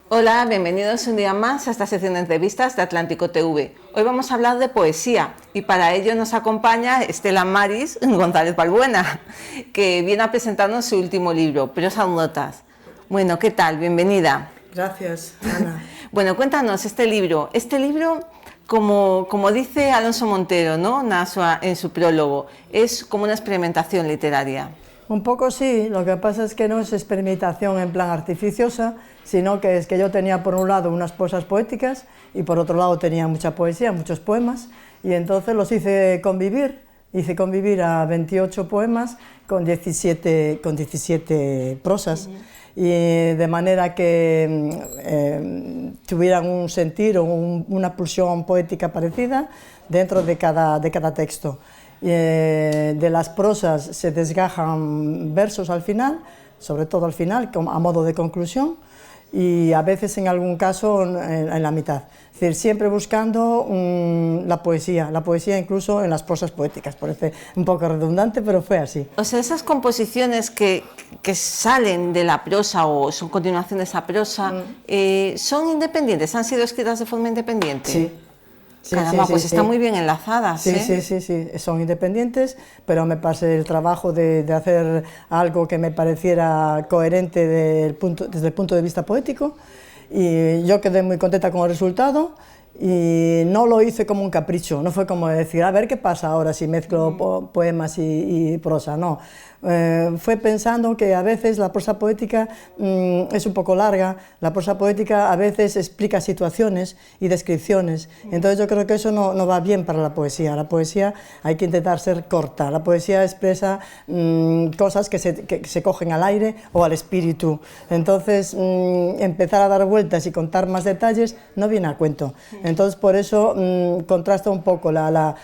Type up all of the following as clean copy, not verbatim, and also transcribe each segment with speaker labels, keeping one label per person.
Speaker 1: Hola, bienvenidos un día más a esta sección de entrevistas de Atlántico TV. Hoy vamos a hablar de poesía y para ello nos acompaña Estela Maris González Balbuena, que viene a presentarnos su último libro, Prosas Notas. Bueno, ¿qué tal? Bienvenida.
Speaker 2: Gracias, Ana.
Speaker 1: Bueno, cuéntanos este libro. Este libro, como dice Alonso Montero, ¿no? En su prólogo, es como una experimentación literaria.
Speaker 2: Un poco sí, lo que pasa es que no es experimentación en plan artificiosa, sino que es que yo tenía por un lado unas prosas poéticas y por otro lado tenía mucha poesía, muchos poemas, y entonces los hice convivir a 28 poemas con 17 prosas, y de manera que tuvieran un sentir o una pulsión poética parecida dentro de cada texto. De las prosas se desgajan versos al final, sobre todo al final, a modo de conclusión, y a veces en algún caso en la mitad. Es decir, siempre buscando la poesía incluso en las prosas poéticas. Parece un poco redundante, pero fue así.
Speaker 1: O sea, esas composiciones que salen de la prosa o son continuación de esa prosa, ¿son independientes? ¿Han sido escritas de forma independiente?
Speaker 2: Sí.
Speaker 1: Caramba, pues están muy bien enlazadas.
Speaker 2: Sí, son independientes, pero me pasé el trabajo de hacer algo que me pareciera coherente desde el punto de vista poético, y yo quedé muy contenta con el resultado. Y no lo hice como un capricho, no fue como decir, a ver qué pasa ahora si mezclo poemas y prosa, no. Fue pensando que a veces la prosa poética es un poco larga, la prosa poética a veces explica situaciones y descripciones, entonces yo creo que eso no va bien para la poesía hay que intentar ser corta, la poesía expresa cosas que se cogen al aire o al espíritu, entonces empezar a dar vueltas y contar más detalles no viene a cuento. Entonces, por eso contrasta un poco la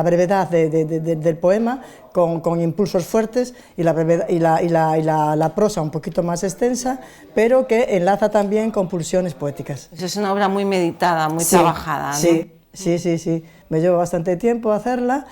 Speaker 2: brevedad del poema con impulsos fuertes y la prosa un poquito más extensa, pero que enlaza también con pulsiones poéticas.
Speaker 1: Eso es una obra muy meditada, muy trabajada, ¿no?
Speaker 2: Sí. Me llevó bastante tiempo hacerla,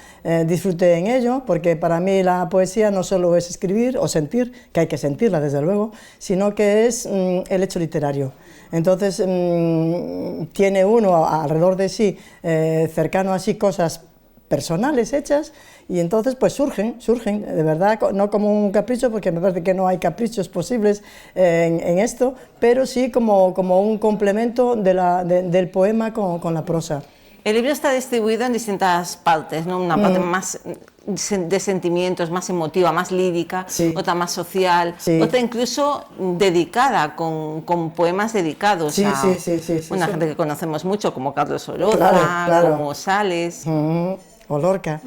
Speaker 2: disfruté en ello, porque para mí la poesía no solo es escribir o sentir, que hay que sentirla desde luego, sino que es el hecho literario. Entonces tiene uno alrededor de sí, cercano a sí, cosas personales hechas, y entonces pues surgen, de verdad, no como un capricho, porque me parece que no hay caprichos posibles en esto, pero sí como un complemento del poema con la prosa.
Speaker 1: El libro está distribuido en distintas partes, ¿no? Una parte más de sentimientos, más emotiva, más lírica, otra más social, otra incluso dedicada, con poemas dedicados a una gente que conocemos mucho, como Carlos Oroza, como Sales.
Speaker 2: O Lorca.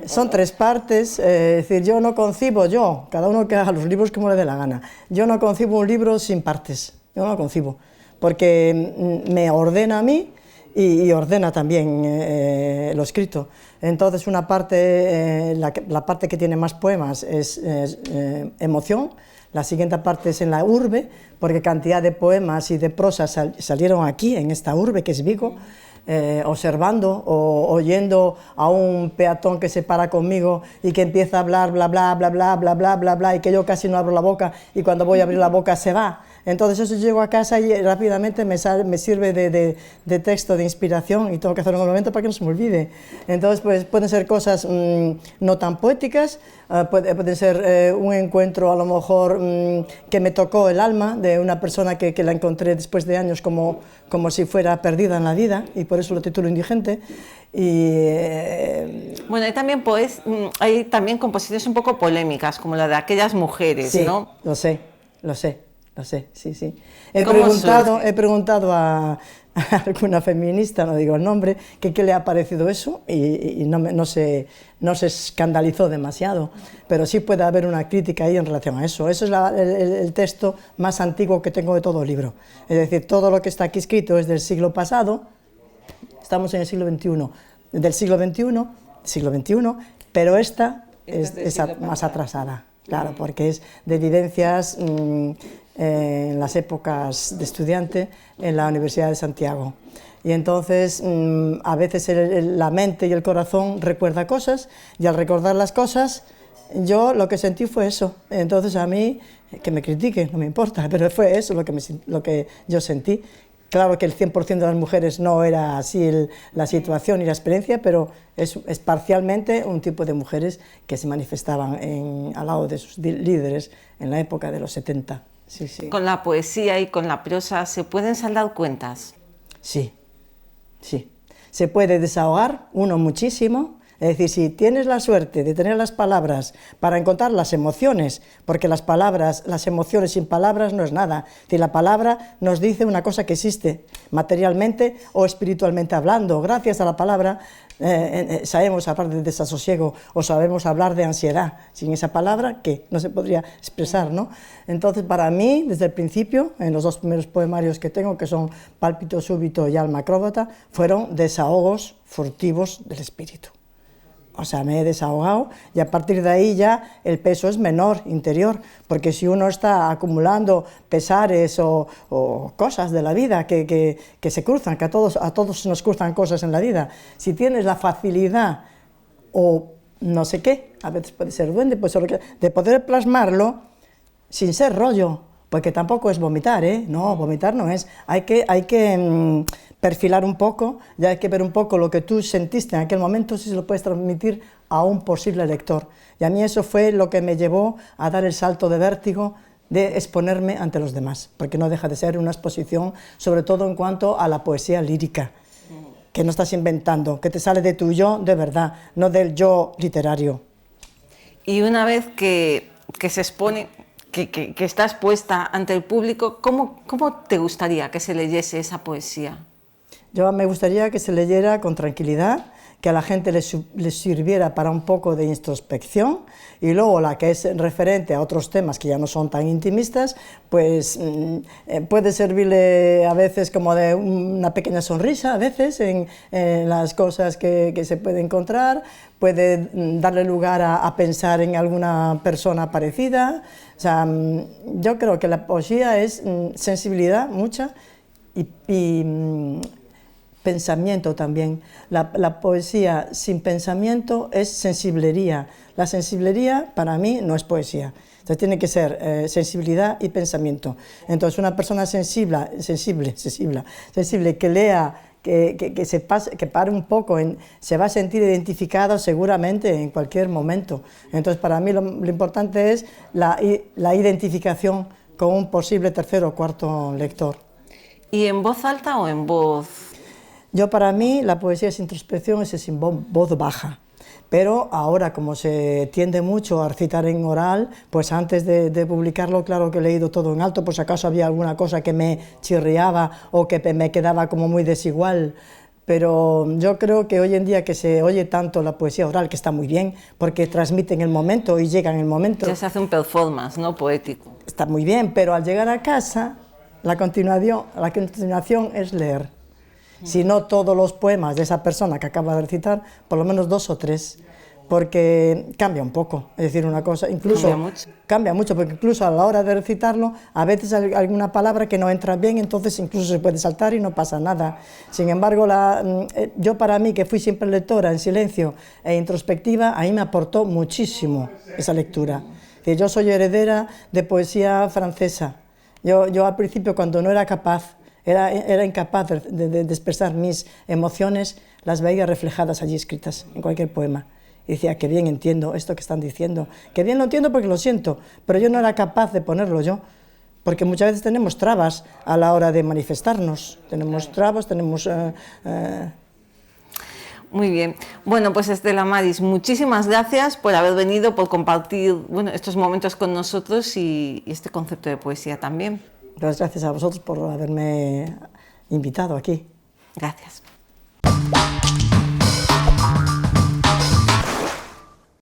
Speaker 2: Son tres partes, es decir, cada uno que haga los libros como le dé la gana. Yo no concibo un libro sin partes, yo no lo concibo, porque me ordena a mí y ordena también lo escrito. Entonces una parte, la parte que tiene más poemas es emoción, la siguiente parte es en la urbe, porque cantidad de poemas y de prosas salieron aquí, en esta urbe que es Vigo, observando o oyendo a un peatón que se para conmigo y que empieza a hablar bla bla bla bla bla bla bla bla, y que yo casi no abro la boca, y cuando voy a abrir la boca se va. Entonces eso llego a casa y rápidamente me sirve de texto, de inspiración, y tengo que hacerlo en un momento para que no se me olvide. Entonces pues pueden ser cosas no tan poéticas, puede ser un encuentro a lo mejor que me tocó el alma de una persona que la encontré después de años como si fuera perdida en la vida, y por eso lo titulo Indigente.
Speaker 1: Bueno, hay también composiciones un poco polémicas, como la de Aquellas mujeres, ¿no?
Speaker 2: Lo sé, sí. He preguntado a alguna feminista, no digo el nombre, que qué le ha parecido eso, y no se escandalizó demasiado, pero sí puede haber una crítica ahí en relación a eso. Eso es el texto más antiguo que tengo de todo el libro, es decir, todo lo que está aquí escrito es del siglo pasado, estamos en el siglo XXI, del siglo XXI, pero esta es más atrasada, claro, porque es de vivencias en las épocas de estudiante en la Universidad de Santiago. Y entonces a veces la mente y el corazón recuerda cosas, y al recordar las cosas yo lo que sentí fue eso. Entonces a mí, que me critiquen, no me importa, pero fue eso lo que yo sentí. Claro que el 100% de las mujeres no era así la situación y la experiencia, pero es parcialmente un tipo de mujeres que se manifestaban al lado de sus líderes en la época de los 70. Sí, sí.
Speaker 1: Con la poesía y con la prosa, ¿se pueden saldar cuentas?
Speaker 2: Sí, sí. Se puede desahogar uno muchísimo. Es decir, si tienes la suerte de tener las palabras para encontrar las emociones, porque las palabras, las emociones sin palabras no es nada. Es decir, la palabra nos dice una cosa que existe materialmente o espiritualmente hablando. Gracias a la palabra sabemos hablar de desasosiego o sabemos hablar de ansiedad. Sin esa palabra, ¿qué? No se podría expresar, ¿no? Entonces, para mí, desde el principio, en los 2 primeros poemarios que tengo, que son Pálpito súbito y Alma acróbata, fueron desahogos furtivos del espíritu. O sea, me he desahogado y a partir de ahí ya el peso es menor, interior, porque si uno está acumulando pesares o cosas de la vida que se cruzan, que a todos se nos cruzan cosas en la vida, si tienes la facilidad o no sé qué, a veces puede ser duende, de poder plasmarlo sin ser rollo, porque tampoco es vomitar, ¿eh? No, vomitar no es, hay que perfilar un poco, ya hay que ver un poco lo que tú sentiste en aquel momento, si se lo puedes transmitir a un posible lector. Y a mí eso fue lo que me llevó a dar el salto de vértigo de exponerme ante los demás, porque no deja de ser una exposición, sobre todo en cuanto a la poesía lírica, que no estás inventando, que te sale de tu yo de verdad, no del yo literario.
Speaker 1: Y una vez que se expone, que estás puesta ante el público, ¿cómo te gustaría que se leyese esa poesía?
Speaker 2: Yo me gustaría que se leyera con tranquilidad, que a la gente les sirviera para un poco de introspección, y luego la que es referente a otros temas que ya no son tan intimistas, pues puede servirle a veces como de una pequeña sonrisa, a veces en las cosas que se puede encontrar, puede darle lugar a pensar en alguna persona parecida. O sea, yo creo que la poesía es sensibilidad mucha y pensamiento también. La poesía sin pensamiento es sensiblería. La sensiblería para mí no es poesía. Entonces tiene que ser sensibilidad y pensamiento. Entonces una persona sensible que lea, que pare un poco, se va a sentir identificado seguramente en cualquier momento. Entonces para mí lo importante es la identificación con un posible tercer o cuarto lector.
Speaker 1: ¿Y en voz alta o en voz...?
Speaker 2: Yo, para mí, la poesía es introspección, es sin voz baja, pero ahora, como se tiende mucho a recitar en oral, pues antes de publicarlo, claro que he leído todo en alto, por si acaso había alguna cosa que me chirriaba o que me quedaba como muy desigual, pero yo creo que hoy en día que se oye tanto la poesía oral, que está muy bien, porque transmite en el momento y llega en el momento.
Speaker 1: Ya se hace un performance, ¿no?, poético.
Speaker 2: Está muy bien, pero al llegar a casa, la continuación es leer. Si no todos los poemas de esa persona que acaba de recitar, por lo menos 2 o 3, porque cambia un poco, es decir, una cosa, incluso cambia mucho, porque incluso a la hora de recitarlo, a veces hay alguna palabra que no entra bien, entonces incluso se puede saltar y no pasa nada. Sin embargo, yo para mí, que fui siempre lectora en silencio e introspectiva, a mí me aportó muchísimo esa lectura. Yo soy heredera de poesía francesa. Yo al principio, cuando no era capaz, era incapaz de expresar mis emociones, las veía reflejadas allí escritas en cualquier poema. Y decía, qué bien entiendo esto que están diciendo, qué bien lo entiendo porque lo siento, pero yo no era capaz de ponerlo yo, porque muchas veces tenemos trabas a la hora de manifestarnos, tenemos trabas, tenemos...
Speaker 1: Muy bien. Bueno, pues Estela Maris, muchísimas gracias por haber venido, por compartir estos momentos con nosotros y este concepto de poesía también.
Speaker 2: Gracias a vosotros por haberme invitado aquí.
Speaker 1: Gracias.